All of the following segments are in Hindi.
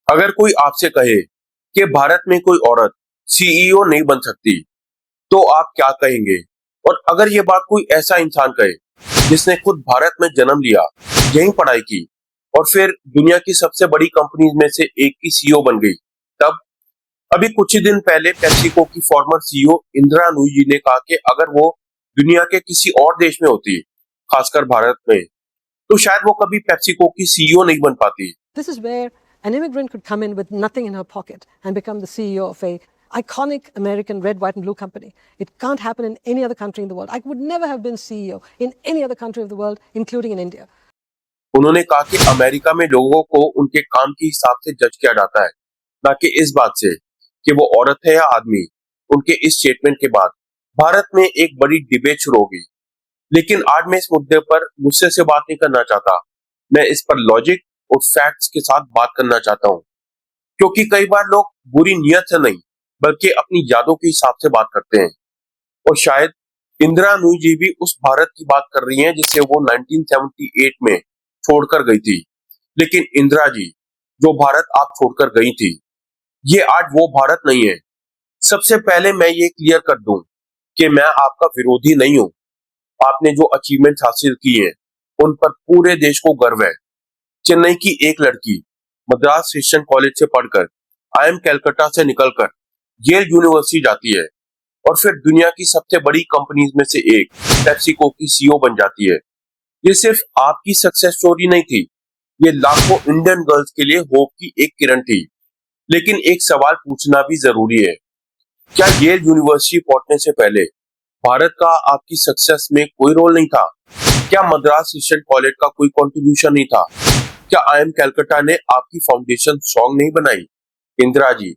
अगर कोई आपसे कहे कि भारत में कोई औरत सीईओ नहीं बन सकती, तो आप क्या कहेंगे? और अगर ये बात कोई ऐसा इंसान कहे जिसने खुद भारत में जन्म लिया, यहीं पढ़ाई की और फिर दुनिया की सबसे बड़ी कंपनीज में से एक की सीईओ बन गई, तब? अभी कुछ ही दिन पहले पेप्सिको की फॉर्मर सीईओ इंदिरा नूई जी ने कहा कि अगर वो दुनिया के किसी और देश में होती, खासकर भारत में, तो शायद वो कभी पेप्सिको की सीईओ नहीं बन पाती। This is where an immigrant could come in with nothing in her pocket and become the CEO of a iconic American red, white, and blue company. It can't happen in any other country in the world. I would never have been CEO in any other country of the world, including in India. उन्होंने कहा कि अमेरिका में लोगों को उनके काम के हिसाब से जज किया जाता है, ना कि इस बात से कि वो औरत है या आदमी। उनके इस स्टेटमेंट के बाद भारत में एक बड़ी डिबेट शुरू हो गई। लेकिन आज मैं इस मुद्दे पर गुस्से से बात नहीं करना चाहता। मैं इस पर लॉजिक और फैक्ट्स के साथ बात करना चाहता हूँ, क्योंकि कई बार लोग बुरी नीयत से नहीं, बल्कि अपनी यादों के हिसाब से बात करते हैं। और शायद इंदिरा नूई जी भी उस भारत की बात कर रही हैं जिसे वो 1978 में छोड़कर गई थी। लेकिन इंदिरा जी, जो भारत आप छोड़कर गई थी, ये आज वो भारत नहीं है। सबसे पहले मैं ये क्लियर कर दूं कि मैं आपका विरोधी नहीं हूं। आपने जो अचीवमेंट्स हासिल की हैं, उन पर पूरे देश को गर्व है। चेन्नई की एक लड़की मद्रास क्रिश्चियन कॉलेज से पढ़कर, आईएम कलकत्ता से निकलकर येल यूनिवर्सिटी जाती है और फिर दुनिया की सबसे बड़ी कंपनीज में से एक पेप्सिको की सीईओ बन जाती है। ये सिर्फ आपकी सक्सेस स्टोरी नहीं थी, ये लाखों इंडियन गर्ल्स के लिए होप की एक किरण थी। लेकिन एक सवाल पूछना भी जरूरी है, क्या येल यूनिवर्सिटी पहुंचने से पहले भारत का आपकी सक्सेस में कोई रोल नहीं था? क्या मद्रास क्रिश्चियन कॉलेज का कोई कंट्रीब्यूशन नहीं था? क्या आईएम कलकत्ता ने आपकी फाउंडेशन स्ट्रॉन्ग नहीं बनाई? इंदिरा जी,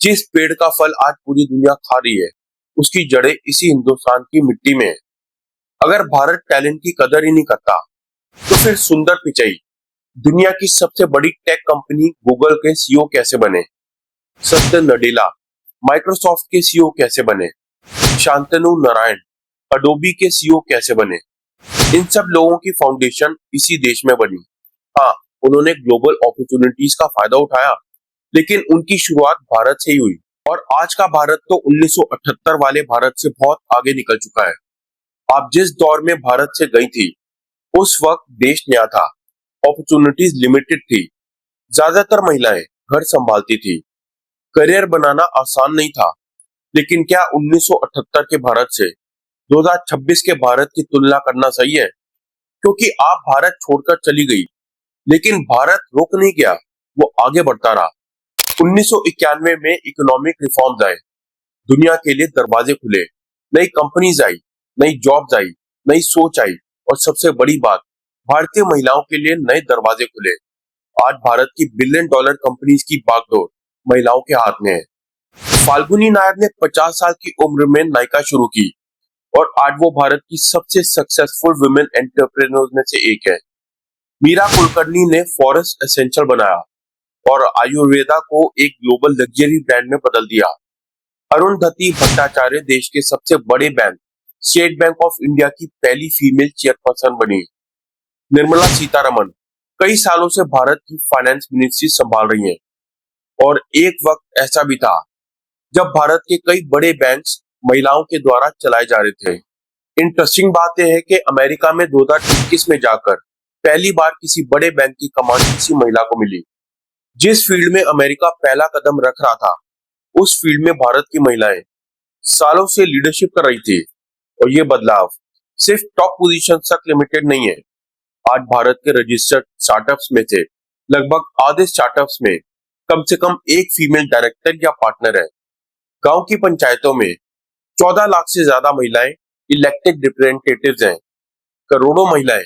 जिस पेड़ का फल आज पूरी दुनिया खा रही है, उसकी जड़ें इसी हिंदुस्तान की मिट्टी में है। अगर भारत टैलेंट की कदर ही नहीं करता, तो फिर सुंदर पिचई दुनिया की सबसे बड़ी टेक कंपनी गूगल के सीईओ कैसे बने? सत्य नडेला माइक्रोसॉफ्ट के सीईओ कैसे बने? शांतनु नारायण अडोबी के सीईओ कैसे बने? इन सब लोगों की फाउंडेशन इसी देश में बनी। हाँ, उन्होंने ग्लोबल अपॉर्चुनिटीज का फायदा उठाया, लेकिन उनकी शुरुआत भारत से ही हुई। और आज का भारत तो 1978 वाले भारत से बहुत आगे निकल चुका है। आप जिस दौर में भारत से गई थी, उस वक्त देश नया था, अपॉर्चुनिटीज लिमिटेड थी, ज्यादातर महिलाएं घर संभालती थी, करियर बनाना आसान नहीं था। लेकिन क्या 1978 के भारत से 2026 के भारत की तुलना करना सही है? क्योंकि आप भारत छोड़कर चली गई, लेकिन भारत रुक नहीं गया, वो आगे बढ़ता रहा। 1991 में इकोनॉमिक रिफॉर्म्स आए, दुनिया के लिए दरवाजे खुले, नई कंपनीज आई, नई जॉब्स आई, नई सोच आई, और सबसे बड़ी बात, भारतीय महिलाओं के लिए नए दरवाजे खुले। आज भारत की बिलियन डॉलर कंपनीज की बागडोर महिलाओं के हाथ में है। फाल्गुनी नायर ने 50 साल की उम्र में नायका शुरू की और आज वो भारत की सबसे सक्सेसफुल वुमेन एंटरप्रेन्योर्स में से एक है। मीरा कुलकर्णी ने फॉरेस्ट एसेंशियल बनाया और आयुर्वेदा को एक ग्लोबल लग्जरी ब्रांड में बदल दिया। अरुंधति भट्टाचार्य देश के सबसे बड़े bank state bank of India की पहली फीमेल चेयरपर्सन बनी। निर्मला सीतारमण कई सालों से भारत की फाइनेंस मिनिस्ट्री संभाल रही हैं, और एक वक्त ऐसा भी था जब भारत के कई बड़े बैंक्स महिलाओं के द्वारा चलाए जा रहे थे। इंटरेस्टिंग बात यह है कि अमेरिका में 2021 में जाकर पहली बार किसी बड़े बैंक की कमान किसी महिला को मिली। जिस फील्ड में अमेरिका पहला कदम रख रहा था, उस फील्ड में भारत की महिलाएं सालों से लीडरशिप कर रही थी। और ये बदलाव सिर्फ टॉप पोजीशन तक लिमिटेड नहीं है। आज भारत के रजिस्टर्ड स्टार्टअप्स में से लगभग आधे स्टार्टअप्स में कम से कम एक फीमेल डायरेक्टर या पार्टनर है। गांव की पंचायतों में 14 लाख से ज्यादा महिलाएं इलेक्टेड रिप्रेजेंटेटिव्स हैं। करोड़ों महिलाएं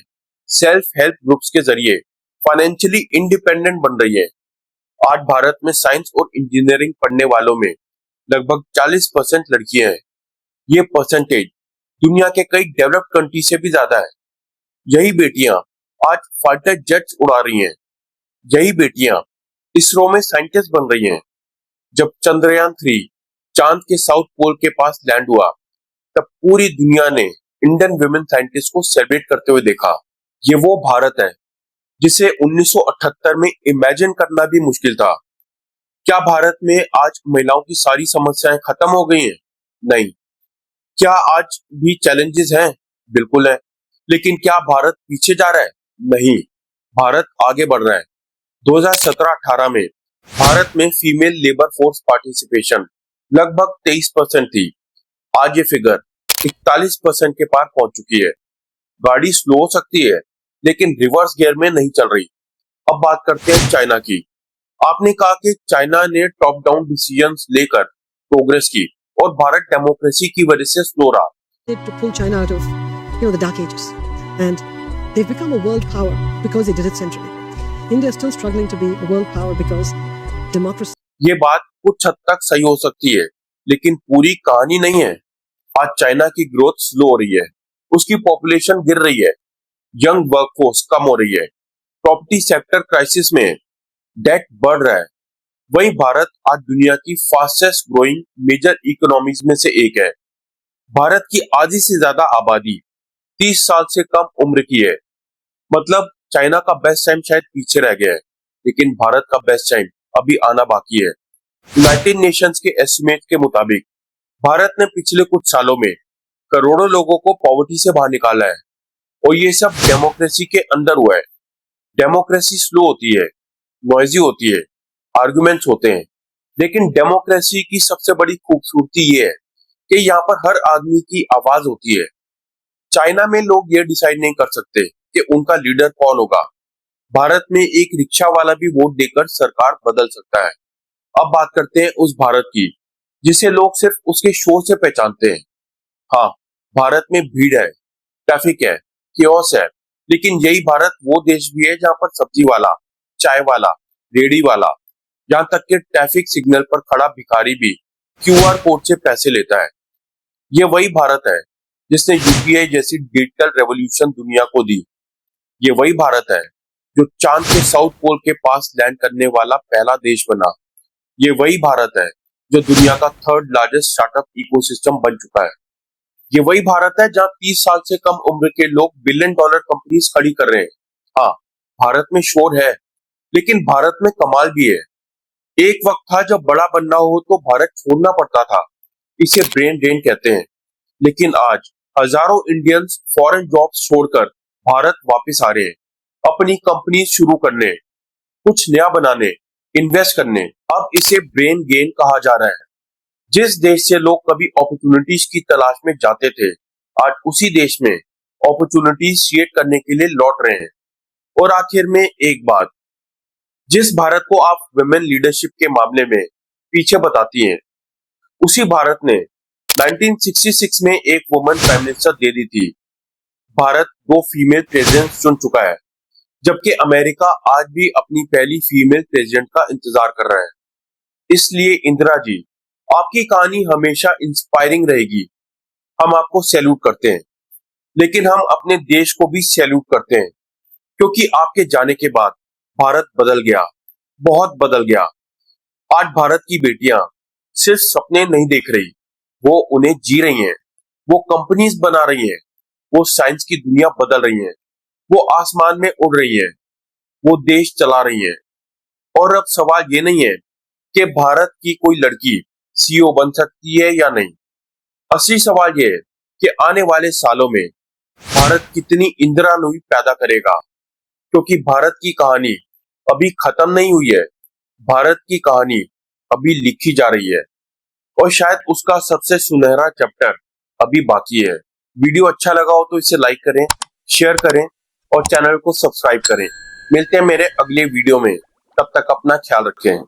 सेल्फ हेल्प ग्रुप्स के जरिए फाइनेंशियली इंडिपेंडेंट बन रही हैं। आज भारत में साइंस और इंजीनियरिंग पढ़ने वालों में लगभग 40% लड़कियां हैं। ये परसेंटेज दुनिया के कई डेवलप्ड कंट्री से भी ज्यादा है। यही बेटियां आज फाइटर जेट्स उड़ा रही हैं। यही बेटियां इसरो में साइंटिस्ट बन रही हैं। जब चंद्रयान 3 चांद के साउथ पोल के पास लैंड हुआ, तब पूरी दुनिया ने इंडियन वुमेन साइंटिस्ट को सेलिब्रेट करते हुए देखा। ये वो भारत है जिसे 1978 में इमेजिन करना भी मुश्किल था। क्या भारत में आज महिलाओं की सारी समस्याएं खत्म हो गई हैं? नहीं। क्या आज भी चैलेंजेस हैं? बिल्कुल है। लेकिन क्या भारत पीछे जा रहा है? नहीं। भारत आगे बढ़ रहा है। 2017-18 में भारत में फीमेल लेबर फोर्स पार्टिसिपेशन लगभग 23% थी। आज ये फिगर 41% के पार पहुंच चुकी है। गाड़ी स्लो हो सकती है, लेकिन रिवर्स गियर में नहीं चल रही। अब बात करते हैं चाइना की। आपने कहा कि चाइना ने टॉप डाउन डिसीजंस लेकर प्रोग्रेस की और भारत डेमोक्रेसी की वजह से स्लो रहा। To pull China out of, the dark ages. And they've become a world power because they did it centrally. India is still struggling to be a world power because democracy. ये बात कुछ हद तक सही हो सकती है, लेकिन पूरी कहानी नहीं है। आज चाइना की ग्रोथ स्लो हो रही है, उसकी पॉपुलेशन गिर रही है, यंग वर्कफोर्स कम हो रही है, प्रॉपर्टी सेक्टर क्राइसिस में, डेट बढ़ रहा है। वहीं भारत आज दुनिया की फास्टेस्ट ग्रोइंग मेजर इकोनॉमीज में से एक है। भारत की आधी से ज्यादा आबादी 30 साल से कम उम्र की है। मतलब चाइना का बेस्ट टाइम शायद पीछे रह गया है, लेकिन भारत का बेस्ट टाइम अभी आना बाकी है। यूनाइटेड नेशंस के एस्टिमेट के मुताबिक भारत ने पिछले कुछ सालों में करोड़ों लोगों को पॉवर्टी से बाहर निकाला है, और ये सब डेमोक्रेसी के अंदर हुआ है। डेमोक्रेसी स्लो होती है, नॉइजी होती है, आर्गुमेंट्स होते हैं, लेकिन डेमोक्रेसी की सबसे बड़ी खूबसूरती ये है कि यहाँ पर हर आदमी की आवाज होती है। चाइना में लोग ये डिसाइड नहीं कर सकते कि उनका लीडर कौन होगा। भारत में एक रिक्शा वाला भी वोट देकर सरकार बदल सकता है। अब बात करते हैं उस भारत की जिसे लोग सिर्फ उसके शोर से पहचानते हैं। हाँ, भारत में भीड़ है, ट्रैफिक है, केओस है, लेकिन यही भारत वो देश भी है जहाँ पर सब्जी वाला, चाय वाला, रेडी वाला, यहाँ तक कि ट्रैफिक सिग्नल पर खड़ा भिखारी भी क्यूआर कोड से पैसे लेता है। ये वही भारत है जिसने यूपीआई जैसी डिजिटल रेवोल्यूशन दुनिया को दी। ये वही भारत है जो चांद के साउथ पोल के पास लैंड करने वाला पहला देश बना। ये वही भारत है जो दुनिया का थर्ड लार्जेस्ट स्टार्टअप इकोसिस्टम बन चुका है। ये वही भारत है जहाँ 30 साल से कम उम्र के लोग बिलियन डॉलर कंपनीज खड़ी कर रहे हैं। हाँ, भारत में शोर है, लेकिन भारत में कमाल भी है। एक वक्त था जब बड़ा बनना हो तो भारत छोड़ना पड़ता था, इसे ब्रेन ड्रेन कहते हैं। लेकिन आज हजारों इंडियंस फॉरेन जॉब्स छोड़कर भारत वापस आ रहे हैं, अपनी कंपनी शुरू करने, कुछ नया बनाने, इन्वेस्ट करने। अब इसे ब्रेन गेन कहा जा रहा है। जिस देश से लोग कभी अपॉर्चुनिटीज की तलाश में जाते थे, आज उसी देश में अपॉर्चुनिटीज क्रिएट करने के लिए लौट रहे हैं। और आखिर में एक बात, जिस भारत को आप वुमेन लीडरशिप के मामले में पीछे बताती हैं, उसी भारत ने 1966 में एक वुमन प्राइम मिनिस्टर दे दी थी। भारत 2 फीमेल प्रेसिडेंट चुन चुका है, जबकि अमेरिका आज भी अपनी पहली फीमेल प्रेसिडेंट का इंतजार कर रहा है। इसलिए इंदिरा जी, आपकी कहानी हमेशा इंस्पायरिंग रहेगी। हम आपको सैल्यूट करते हैं, लेकिन हम अपने देश को भी सैल्यूट करते हैं, क्योंकि आपके जाने के बाद भारत बदल गया, बहुत बदल गया। आज भारत की बेटियां सिर्फ सपने नहीं देख रही, वो उन्हें जी रही हैं। वो कंपनीज बना रही हैं, वो साइंस की दुनिया बदल रही हैं, वो आसमान में उड़ रही है, वो देश चला रही है। और अब सवाल ये नहीं है कि भारत की कोई लड़की सीईओ बन सकती है या नहीं। असली सवाल ये है कि आने वाले सालों में भारत कितनी इंदिरा नूई पैदा करेगा, क्योंकि भारत की कहानी अभी खत्म नहीं हुई है। भारत की कहानी अभी लिखी जा रही है, और शायद उसका सबसे सुनहरा चैप्टर अभी बाकी है। वीडियो अच्छा लगा हो तो इसे लाइक करें, शेयर करें और चैनल को सब्सक्राइब करें। मिलते हैं मेरे अगले वीडियो में, तब तक अपना ख्याल रखें।